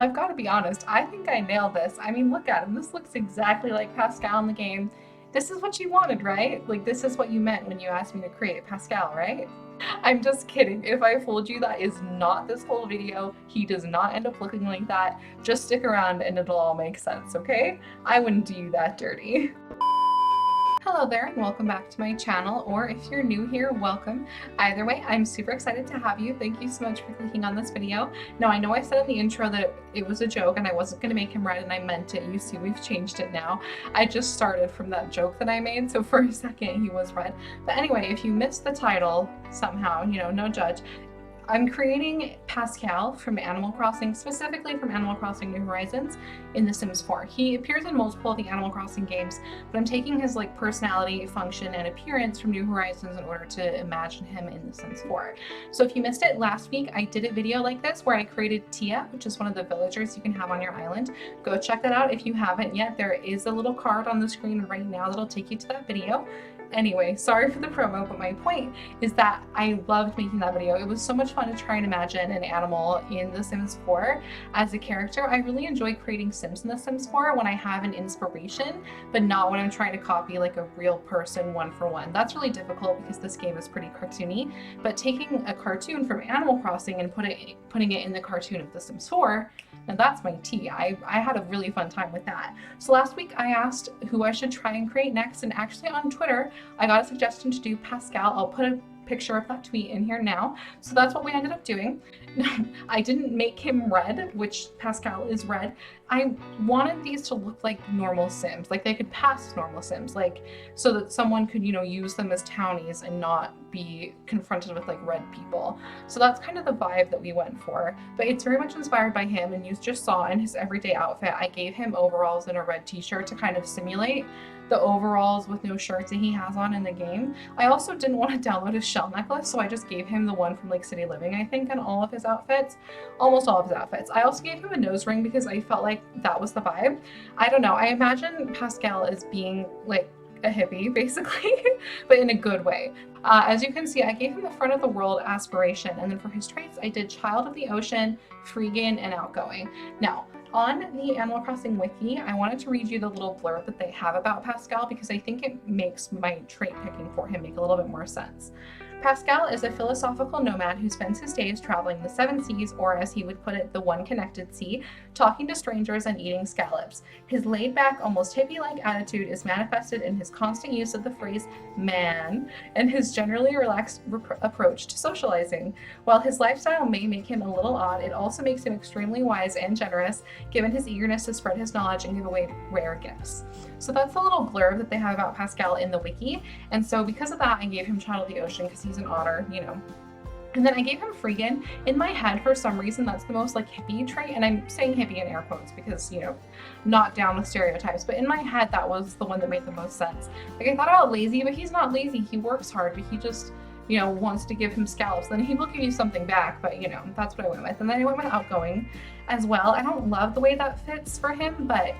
I've got to be honest, I think I nailed this. I mean, look at him. This looks exactly like Pascal in the game. This is what you wanted, right? Like, this is what you meant when you asked me to create Pascal, right? I'm just kidding. If I fooled you, that is not this whole video. He does not end up looking like that. Just stick around and it'll all make sense, okay? I wouldn't do you that dirty. Hello there and welcome back to my channel, or if you're new here, welcome. Either way, I'm super excited to have you. Thank you so much for clicking on this video. Now, I know I said in the intro that it was a joke and I wasn't going to make him red, and I meant it. You see, we've changed it now. I just started from that joke that I made, so for a second he was red. But anyway, if you missed the title somehow, no judge. I'm creating Pascal from Animal Crossing, specifically from Animal Crossing New Horizons in The Sims 4. He appears in multiple of the Animal Crossing games, but I'm taking his personality, function, and appearance from New Horizons in order to imagine him in The Sims 4. So if you missed it, last week I did a video like this where I created Tia, which is one of the villagers you can have on your island. Go check that out if you haven't yet. There is a little card on the screen right now that'll take you to that video. Anyway, sorry for the promo, but my point is that I loved making that video. It was so much fun to try and imagine an animal in The Sims 4 as a character. I really enjoy creating Sims in The Sims 4 when I have an inspiration, but not when I'm trying to copy like a real person one for one. That's really difficult because this game is pretty cartoony, but taking a cartoon from Animal Crossing and putting it in the cartoon of The Sims 4, and that's my tea. I had a really fun time with that. So last week I asked who I should try and create next, and actually on Twitter I got a suggestion to do Pascal. I'll put a picture of that tweet in here now. So that's what we ended up doing. I didn't make him red, which Pascal is red. I wanted these to look like normal Sims, like they could pass normal Sims, like so that someone could, use them as townies and not be confronted with like red people. So that's kind of the vibe that we went for, but it's very much inspired by him, and you just saw in his everyday outfit, I gave him overalls and a red t-shirt to kind of simulate the overalls with no shirts that he has on in the game. I also didn't want to download his shell necklace, so I just gave him the one from like City Living, I think, in all of his outfits, almost all of his outfits. I also gave him a nose ring because I felt like that was the vibe. I don't know, I imagine Pascal as being like a hippie basically, but in a good way. As you can see, I gave him the front of the world aspiration, and then for his traits, I did child of the ocean, freegan, and outgoing. Now, on the Animal Crossing wiki, I wanted to read you the little blurb that they have about Pascal because I think it makes my trait picking for him make a little bit more sense. Pascal is a philosophical nomad who spends his days traveling the seven seas, or as he would put it, the one connected sea, talking to strangers and eating scallops. His laid-back, almost hippie-like attitude is manifested in his constant use of the phrase man and his generally relaxed approach to socializing. While his lifestyle may make him a little odd, it also makes him extremely wise and generous, given his eagerness to spread his knowledge and give away rare gifts. So that's the little blurb that they have about Pascal in the wiki, and so because of that I gave him Child of the Ocean because he's an otter, And then I gave him freegan. In my head, for some reason, that's the most like hippie trait, and I'm saying hippie in air quotes because, not down with stereotypes, but in my head that was the one that made the most sense. Like, I thought about lazy, but he's not lazy, he works hard, but he just, wants to give him scallops. Then he will give you something back, but that's what I went with. And then I went with outgoing as well. I don't love the way that fits for him, but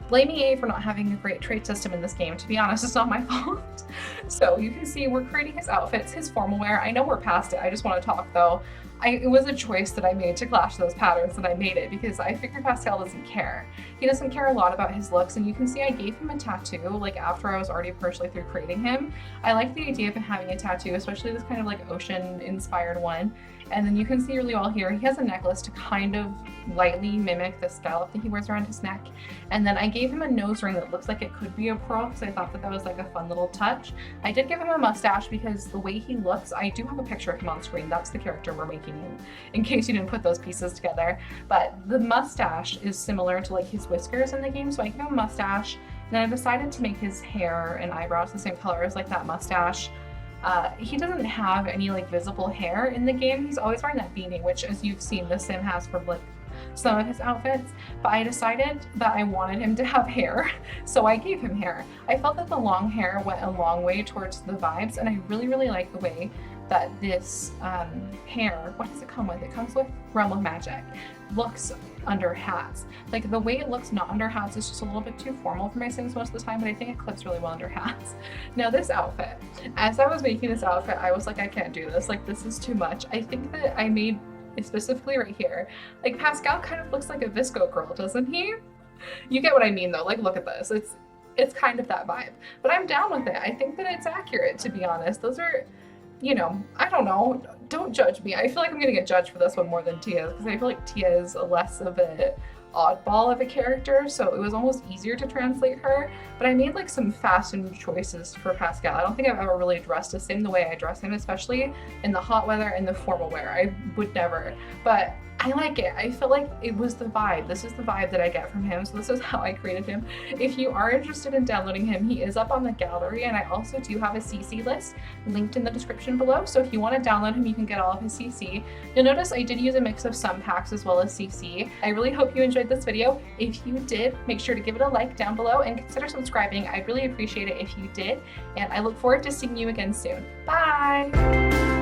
blame EA for not having a great trait system in this game. To be honest, it's not my fault. So you can see we're creating his outfits, his formal wear. I know we're past it. I just want to talk though. It was a choice that I made to clash those patterns, and I made it because I figured Pascal doesn't care. He doesn't care a lot about his looks, and you can see I gave him a tattoo like after I was already partially through creating him. I like the idea of him having a tattoo, especially this kind of like ocean inspired one. And then you can see really well here, he has a necklace to kind of lightly mimic the scallop that he wears around his neck. And then I gave him a nose ring that looks like it could be a pearl because I thought that was like a fun little touch. I did give him a mustache because the way he looks, I do have a picture of him on screen. That's the character we're making in case you didn't put those pieces together. But the mustache is similar to like his whiskers in the game, so I gave him a mustache. Then I decided to make his hair and eyebrows the same color as like that mustache. He doesn't have any like visible hair in the game. He's always wearing that beanie, which as you've seen the sim has for like some of his outfits, but I decided that I wanted him to have hair, so I gave him hair. I felt that the long hair went a long way towards the vibes, and I really, really like the way that this hair, what does it come with? It comes with Realm of Magic, looks under hats. Like the way it looks not under hats is just a little bit too formal for my Sims most of the time, but I think it clips really well under hats. Now this outfit, as I was making this outfit, I was like, I can't do this. Like this is too much. I think that I made specifically right here. Like Pascal kind of looks like a VSCO girl, doesn't he? You get what I mean though, like look at this. It's kind of that vibe. But I'm down with it. I think that it's accurate, to be honest. Those are, you know, I don't know. Don't judge me. I feel like I'm gonna get judged for this one more than Tia, because I feel like Tia is less of an oddball of a character, so it was almost easier to translate her. But I made like some fashion choices for Pascal. I don't think I've ever really dressed the same the way I dress him, especially in the hot weather and the formal wear. I would never. But I like it. I feel like it was the vibe. This is the vibe that I get from him. So this is how I created him. If you are interested in downloading him, he is up on the gallery, and I also do have a CC list linked in the description below. So if you want to download him, you can get all of his CC. You'll notice I did use a mix of some packs as well as CC. I really hope you enjoyed this video. If you did, make sure to give it a like down below and consider subscribing. I'd really appreciate it if you did. And I look forward to seeing you again soon. Bye!